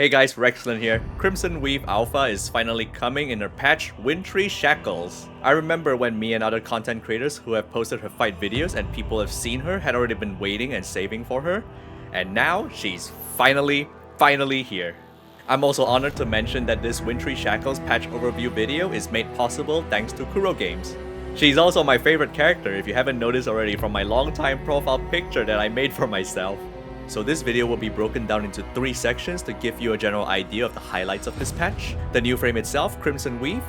Hey guys, Rexlent here. Crimson Weave Alpha is finally coming in her patch Wintry Shackles. I remember when me and other content creators who have posted her fight videos and people have seen her had already been waiting and saving for her. And now she's finally here. I'm also honored to mention that this Wintry Shackles patch overview video is made possible thanks to Kuro Games. She's also my favorite character if you haven't noticed already from my long-time profile picture that I made for myself. So this video will be broken down into 3 sections to give you a general idea of the highlights of this patch, the new frame itself, Crimson Weave,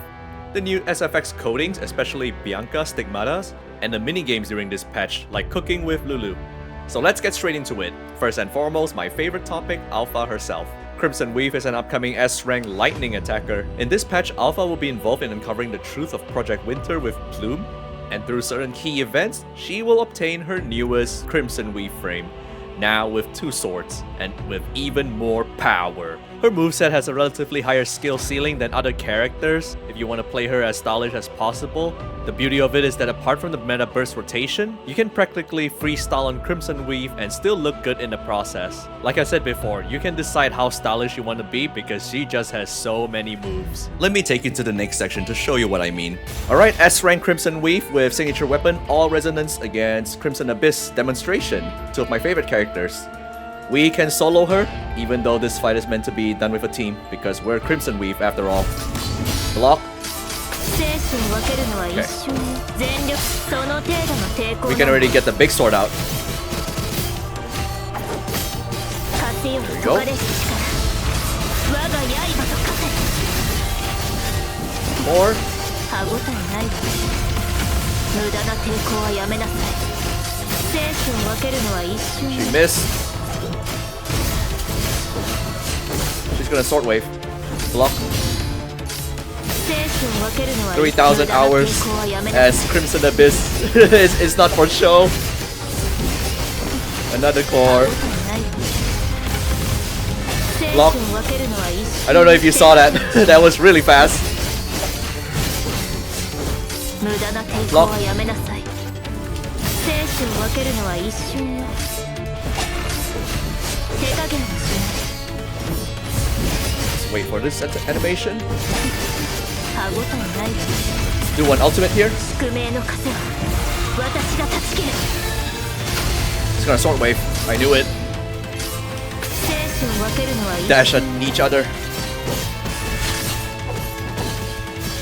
the new SFX coatings, especially Bianca Stigmatas, and the minigames during this patch, like cooking with Lulu. So let's get straight into it. First and foremost, my favorite topic, Alpha herself. Crimson Weave is an upcoming S-rank lightning attacker. In this patch, Alpha will be involved in uncovering the truth of Project Winter with Plume, and through certain key events, she will obtain her newest Crimson Weave frame. Now with 2 swords, and with even more power. Her moveset has a relatively higher skill ceiling than other characters, if you want to play her as stylish as possible. The beauty of it is that apart from the meta burst rotation, you can practically freestyle on Crimson Weave and still look good in the process. Like I said before, you can decide how stylish you want to be because she just has so many moves. Let me take you to the next section to show you what I mean. Alright, S-rank Crimson Weave with signature weapon All Resonance against Crimson Abyss Demonstration, 2 of my favorite characters. We can solo her, even though this fight is meant to be done with a team, because we're Crimson Weave after all. Block. Okay. We can already get the big sword out. There we go. More. She missed. She's gonna sword wave. Block. 3,000 hours as Crimson Abyss. it's not for show. Another core. Block. I don't know if you saw that. That was really fast. Block. Let's wait for this animation. Do one ultimate here. It's gonna sword wave. I knew it. Dash at each other.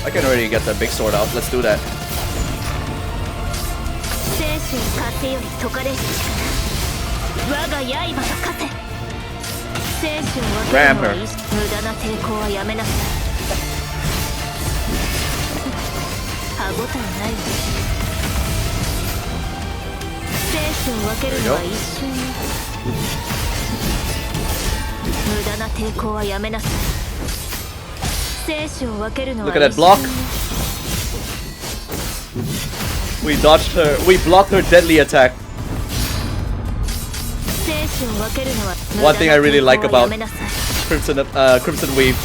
I can already get the big sword out. Let's do that. Ram her. There we go. Look at that block. We dodged her. We blocked her deadly attack. One thing I really like about Crimson Weave,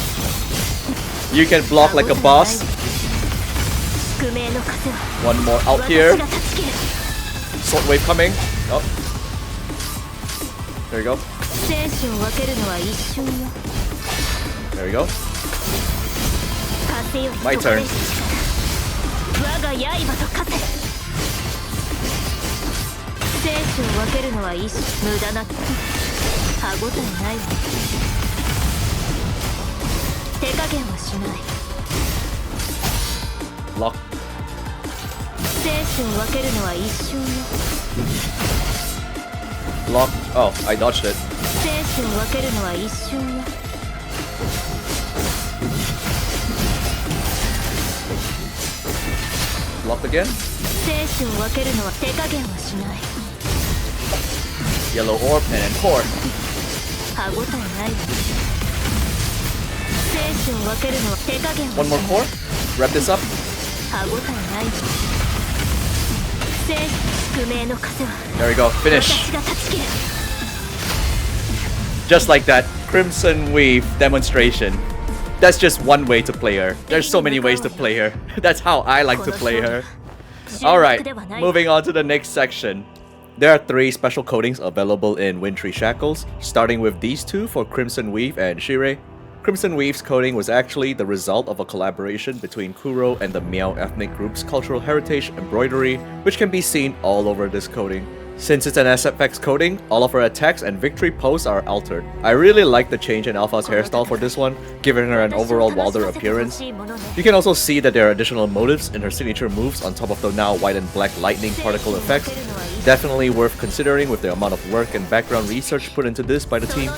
you can block like a boss. One more out here. Sword wave coming. Oh. There we go. There we go. My turn. Block. Block. Oh, I dodged it. Blocked again. Yellow orb and then core. One more core. Wrap this up. There we go. Finish. Just like that. Crimson Weave demonstration. That's just one way to play her. There's so many ways to play her. That's how I like to play her. Alright, moving on to the next section. There are 3 special coatings available in Wintry Shackles, starting with these 2 for Crimson Weave and Shirei. Crimson Weave's coating was actually the result of a collaboration between Kuro and the Miao ethnic group's cultural heritage embroidery, which can be seen all over this coating. Since it's an SFX coating, all of her attacks and victory poses are altered. I really like the change in Alpha's hairstyle for this one, giving her an overall wilder appearance. You can also see that there are additional motifs in her signature moves on top of the now white and black lightning particle effects. Definitely worth considering with the amount of work and background research put into this by the team.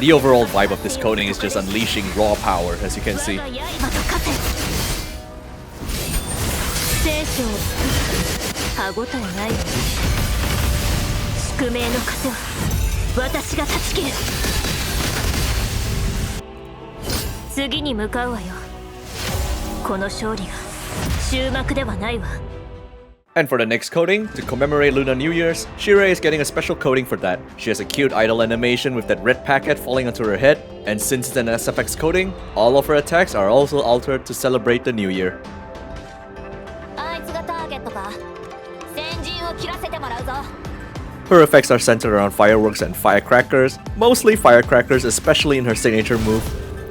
The overall vibe of this coating is just unleashing raw power, as you can see. And for the next coating, to commemorate Lunar New Year's, Shirei is getting a special coating for that. She has a cute idol animation with that red packet falling onto her head, and since it's an SFX coating, all of her attacks are also altered to celebrate the new year. Her effects are centered around fireworks and firecrackers, mostly firecrackers, especially in her signature move.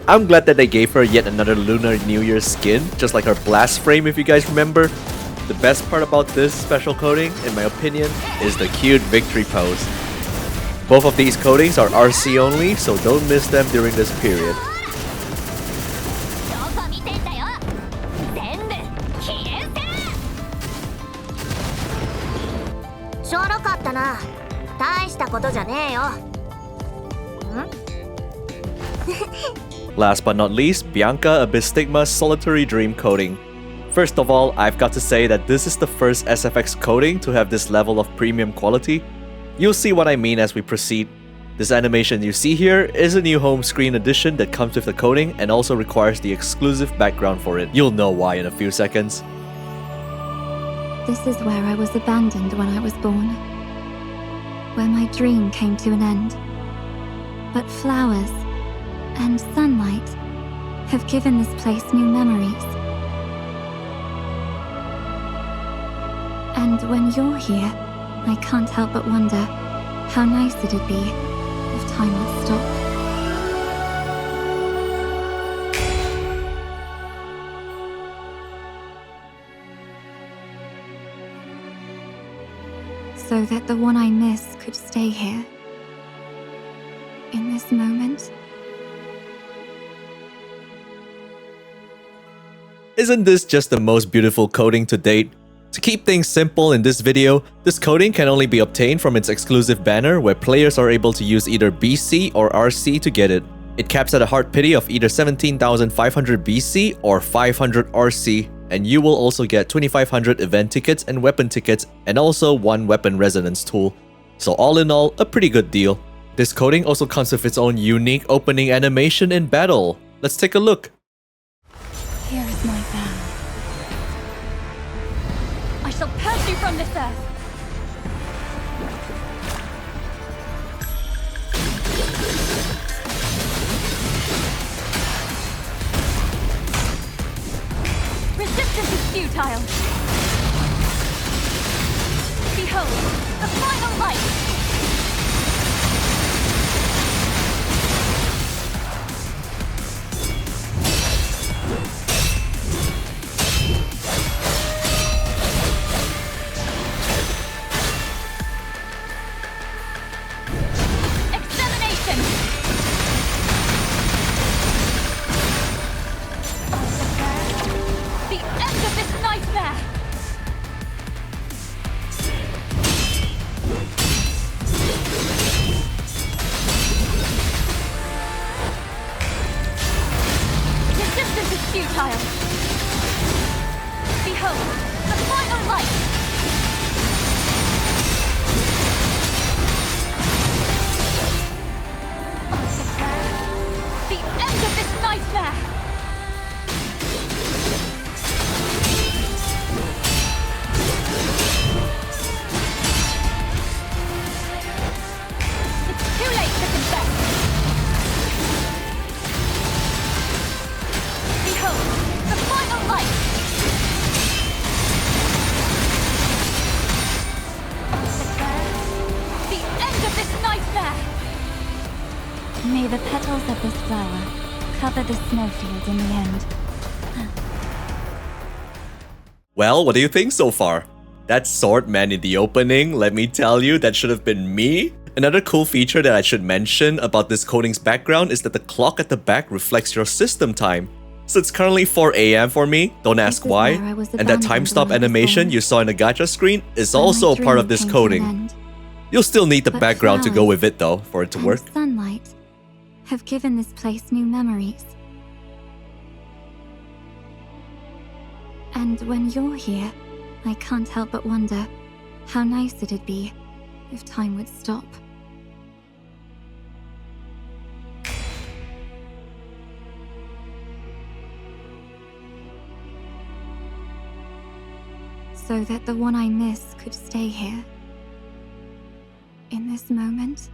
I'm glad that they gave her yet another Lunar New Year skin, just like her blast frame if you guys remember. The best part about this special coating, in my opinion, is the cute victory pose. Both of these coatings are RC only, so don't miss them during this period. Last but not least, Bianca Abystigma's Solitary Dream coating. First of all, I've got to say that this is the first SFX coating to have this level of premium quality. You'll see what I mean as we proceed. This animation you see here is a new home screen edition that comes with the coating and also requires the exclusive background for it. You'll know why in a few seconds. This is where I was abandoned when I was born, where my dream came to an end. But flowers and sunlight have given this place new memories. And when you're here, I can't help but wonder how nice it'd be if time would stop. So that the one I miss could stay here, in this moment. Isn't this just the most beautiful coating to date? To keep things simple in this video, this coating can only be obtained from its exclusive banner where players are able to use either BC or RC to get it. It caps at a hard pity of either 17,500 BC or 500 RC, and you will also get 2,500 event tickets and weapon tickets and also 1 weapon resonance tool. So all in all, a pretty good deal. This coating also comes with its own unique opening animation in battle. Let's take a look. Here is my vow. I shall purge you from this earth. Resistance is futile. Behold, the final light. Futile. Behold, the final light. The end of this nightmare. It's too late to confess. The final light! petals of this flower cover the snowfield in the end. Well, what do you think so far? That sword man in the opening, let me tell you, that should have been me. Another cool feature that I should mention about this coating's background is that the clock at the back reflects your system time. So it's currently 4 AM for me, don't ask why. And that time stop animation you saw in the gacha screen is also a part of this coating. You'll still need the background to go with it though, for it to work. Sunlight have given this place new memories. And when you're here, I can't help but wonder how nice it'd be if time would stop. So that the one I miss could stay here. In this moment.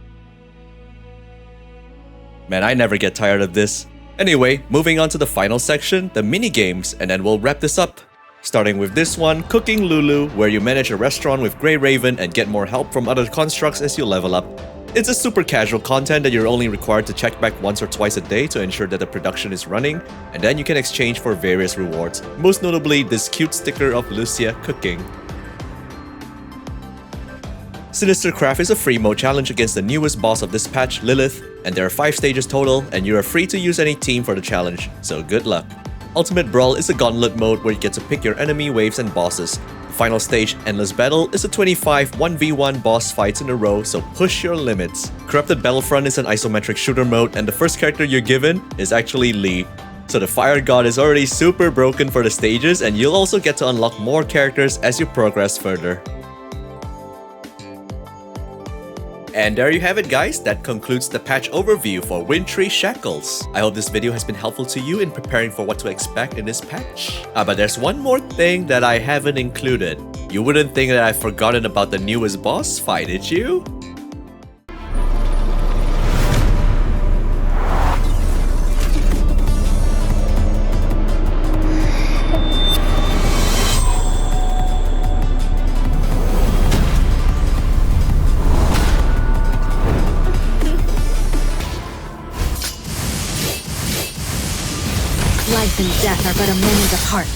Man, I never get tired of this. Anyway, moving on to the final section, the mini-games, and then we'll wrap this up. Starting with this one, Cooking Lulu, where you manage a restaurant with Grey Raven and get more help from other constructs as you level up. It's a super casual content that you're only required to check back once or twice a day to ensure that the production is running, and then you can exchange for various rewards, most notably this cute sticker of Lucia cooking. Sinister Craft is a free mode challenge against the newest boss of this patch, Lilith, and there are 5 stages total, and you are free to use any team for the challenge, so good luck. Ultimate Brawl is a gauntlet mode where you get to pick your enemy waves and bosses. The final stage, Endless Battle, is a 25 1v1 boss fights in a row, so push your limits. Corrupted Battlefront is an isometric shooter mode, and the first character you're given is actually Lee. So the Fire God is already super broken for the stages, and you'll also get to unlock more characters as you progress further. And there you have it guys, that concludes the patch overview for Wintry Shackles. I hope this video has been helpful to you in preparing for what to expect in this patch. But there's one more thing that I haven't included. You wouldn't think that I've forgotten about the newest boss fight, did you? Life and death are but a moment apart.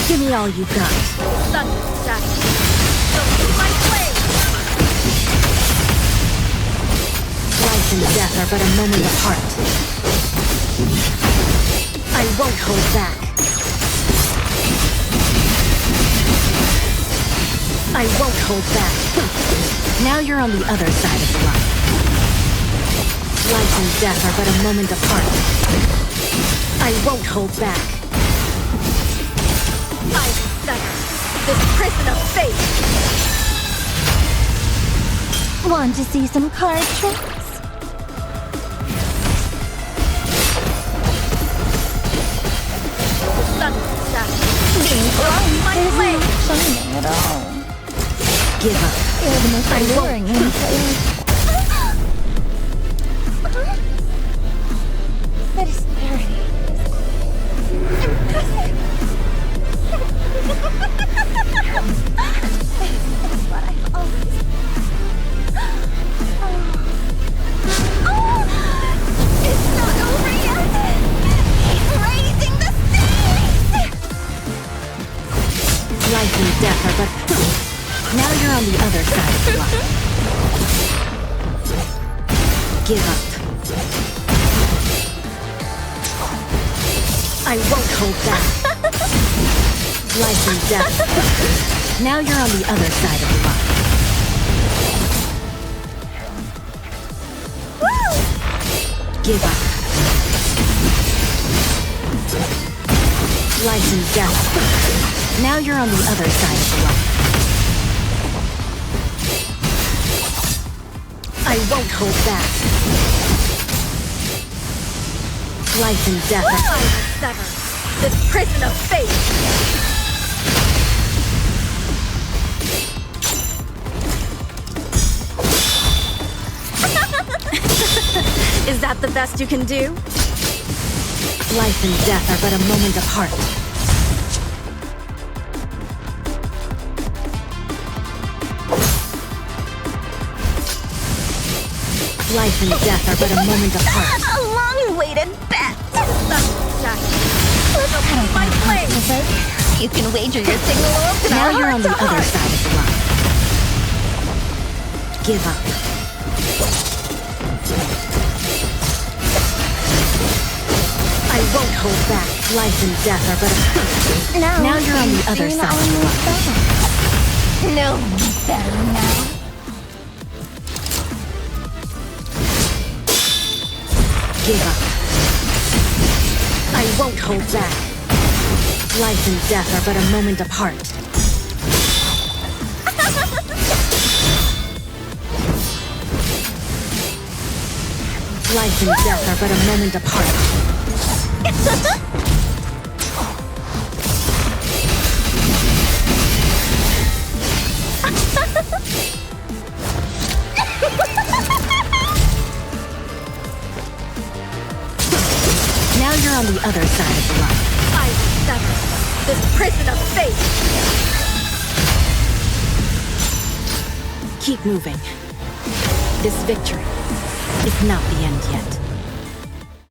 Give me all you got. Life and death are but a moment apart. I won't hold back. I won't hold back. Now you're on the other side of the line. Life and death are but a moment apart. I won't hold back. I sever this prison of fate. Want to see some card tricks? Shining at all. Give up. You're the most alluring player. That is very impressive. This is what I've always... Oh! It's not over yet! He's raising the stakes! Life and death are but... Now you're on the other side of the line. Give up. I won't hold back. Life and death. Now you're on the other side of the line. Woo! Give up. Life and death. Now you're on the other side of the line. I won't hold back. Life and death. I will sever this prison of fate. Is that the best you can do? Life and death are but a moment apart. Life and death are but a moment apart. A long-awaited bet. My flame! You can wager your signal off to Now you're on the heart-to-heart. other side of the line. Give up. I won't hold back. Life and death are but a... Now you're on the other side of the line. No better now. Give up. I won't hold back. Life and death are but a moment apart. Life and death are but a moment apart. Now you're on the other side of the line. I sever this prison of fate. Keep moving. This victory is not the end yet.